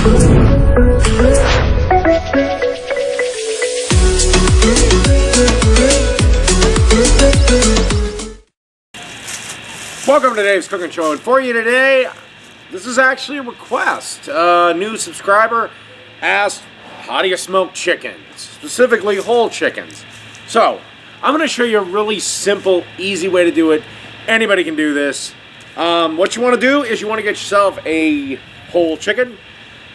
Welcome to Dave's Cooking Show, and for you today, this is actually a request. A new subscriber asked, how do you smoke chickens? Specifically whole chickens. So, I'm going to show you a really simple, easy way to do it. Anybody can do this. What you want to do is you want to get yourself a whole chicken.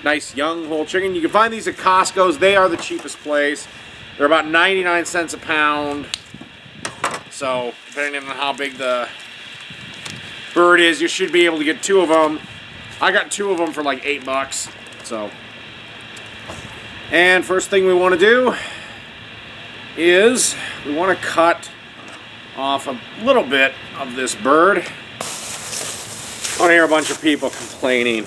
Nice young whole chicken. You can find these at Costco's. They are the cheapest place. They're about 99 cents a pound. So, depending on how big the bird is, you should be able to get 2 of them. I got 2 of them for like $8. So, and first thing we want to do is we want to cut off a little bit of this bird. I want to hear a bunch of people complaining,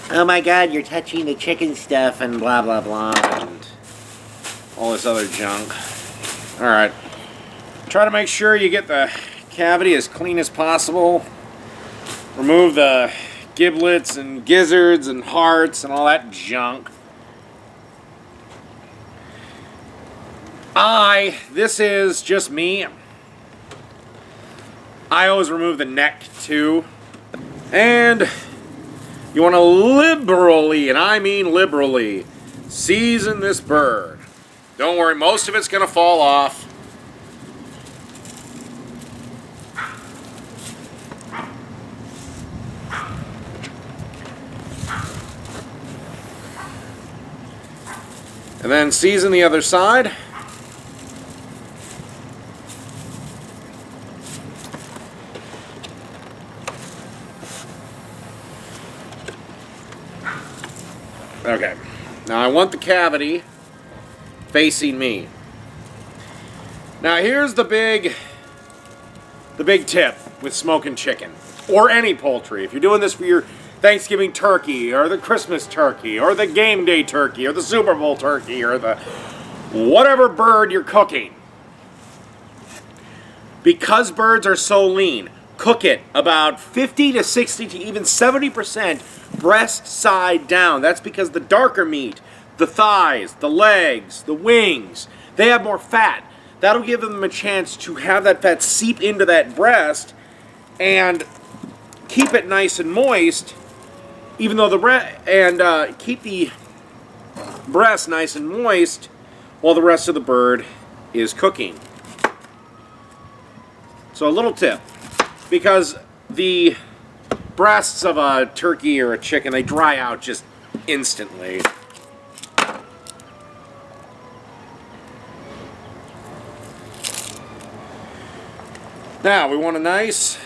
oh my god, you're touching the chicken stuff and blah blah blah and all this other junk. Alright, try to make sure you get the cavity as clean as possible. Remove the giblets and gizzards and hearts and all that junk. This is just me. I always remove the neck too. And you want to liberally, and I mean liberally, season this bird. Don't worry, most of it's going to fall off. And then season the other side. Okay, now I want the cavity facing me. Now here's the big tip with smoking chicken, or any poultry. If you're doing this for your Thanksgiving turkey, or the Christmas turkey, or the game day turkey, or the Super Bowl turkey, or the whatever bird you're cooking. Because birds are so lean, cook it about 50 to 60 to even 70% breast side down. That's because the darker meat, the thighs, the legs, the wings, they have more fat. That'll give them a chance to have that fat seep into that breast and keep it nice and moist. Even though keep the breast nice and moist while the rest of the bird is cooking. So a little tip, because the breasts of a turkey or a chicken, they dry out just instantly. Now we want a nice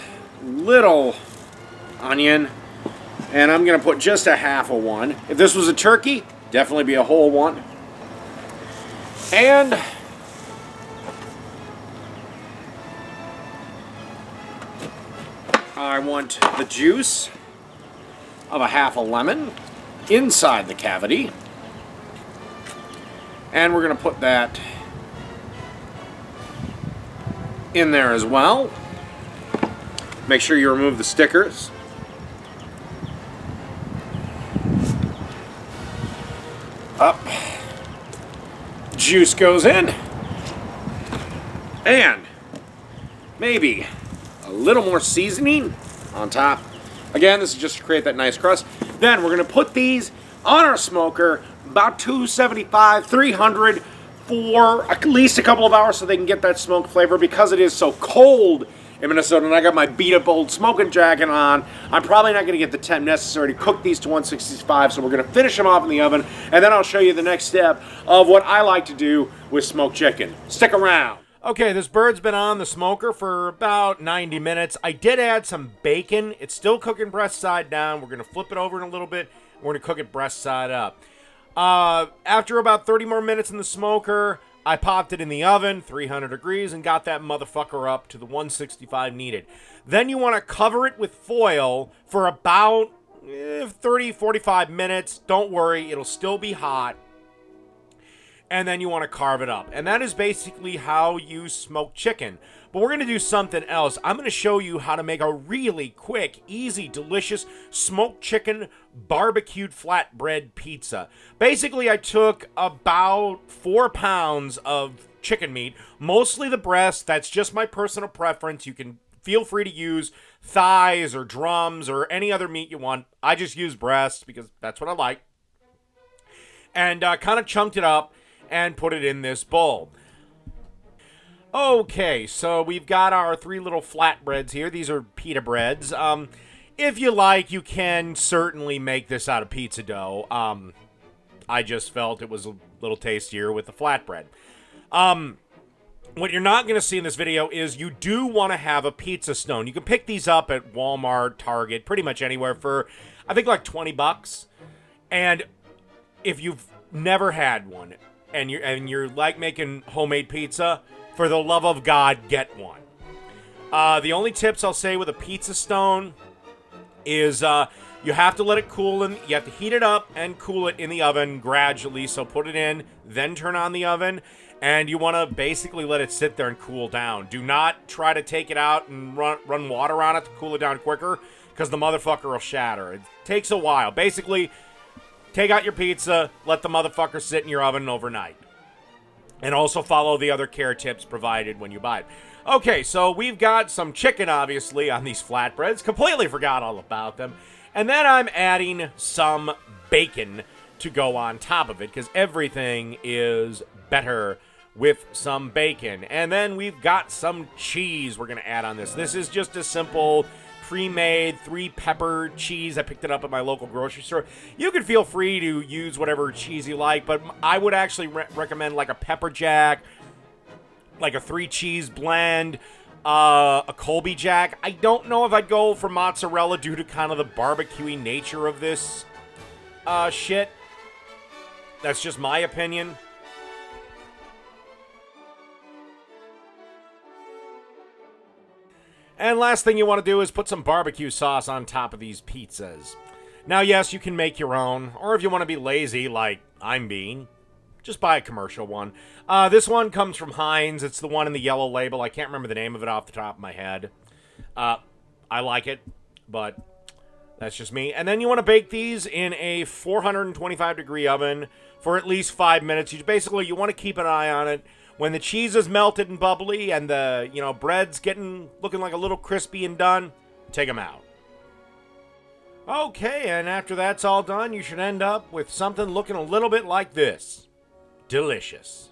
little onion. And I'm going to put just a half of one. If this was a turkey, definitely be a whole one. And I want the juice of a half a lemon inside the cavity. And we're going to put that in there as well. Make sure you remove the stickers. Up, juice goes in, and maybe a little more seasoning on top. Again, this is just to create that nice crust. Then we're going to put these on our smoker about 275, 300 for at least a couple of hours so they can get that smoke flavor. Because it is so cold in Minnesota and I got my beat up old smoking jacket on, I'm probably not going to get the temp necessary to cook these to 165, so we're going to finish them off in the oven, and then I'll show you the next step of what I like to do with smoked chicken. Stick around. Okay, this bird's been on the smoker for about 90 minutes. I did add some bacon. It's still cooking breast side down. We're going to flip it over in a little bit. We're going to cook it breast side up. After about 30 more minutes in the smoker, I popped it in the oven, 300 degrees, and got that motherfucker up to the 165 needed. Then you want to cover it with foil for about 30, 45 minutes. Don't worry, it'll still be hot. and then you want to carve it up. And that is basically how you smoke chicken. But we're going to do something else. I'm going to show you how to make a really quick, easy, delicious smoked chicken barbecued flatbread pizza. Basically, I took about 4 pounds of chicken meat, mostly the breast. That's just my personal preference. You can feel free to use thighs or drums or any other meat you want. I just use breast because that's what I like. And kind of chunked it up and put it in this bowl. Okay, so we've got our 3 little flatbreads here. These are pita breads. If you like, you can certainly make this out of pizza dough. I just felt it was a little tastier with the flatbread. What you're not going to see in this video is you do want to have a pizza stone. You can pick these up at Walmart, Target, pretty much anywhere for, I think, like $20. And if you've never had one and you're like making homemade pizza, for the love of God, get one. The only tips I'll say with a pizza stone is you have to let it cool, and you have to heat it up and cool it in the oven gradually. So put it in, then turn on the oven, and you want to basically let it sit there and cool down. Do not try to take it out and run water on it to cool it down quicker, because the motherfucker will shatter. It takes a while. Basically, take out your pizza, let the motherfucker sit in your oven overnight. And also follow the other care tips provided when you buy it. Okay, so we've got some chicken, obviously, on these flatbreads. Completely forgot all about them. And then I'm adding some bacon to go on top of it, because everything is better with some bacon. And then we've got some cheese we're going to add on this. This is just a simple pre-made 3-pepper cheese. I picked it up at my local grocery store. You can feel free to use whatever cheese you like, but I would actually recommend like a pepper jack, like a 3-cheese blend, a Colby Jack. I don't know if I'd go for mozzarella due to kind of the barbecue-y nature of this shit. That's just my opinion. And last thing you want to do is put some barbecue sauce on top of these pizzas. Now, yes, you can make your own, or if you want to be lazy like I'm being, just buy a commercial one. This one comes from Heinz. It's the one in the yellow label. I can't remember the name of it off the top of my head. I like it, but that's just me. And then you want to bake these in a 425-degree oven for at least 5 minutes. You want to keep an eye on it. When the cheese is melted and bubbly and the, bread's looking like a little crispy and done, take them out. Okay, and after that's all done, you should end up with something looking a little bit like this. Delicious.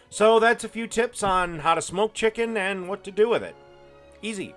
So that's a few tips on how to smoke chicken and what to do with it. Easy.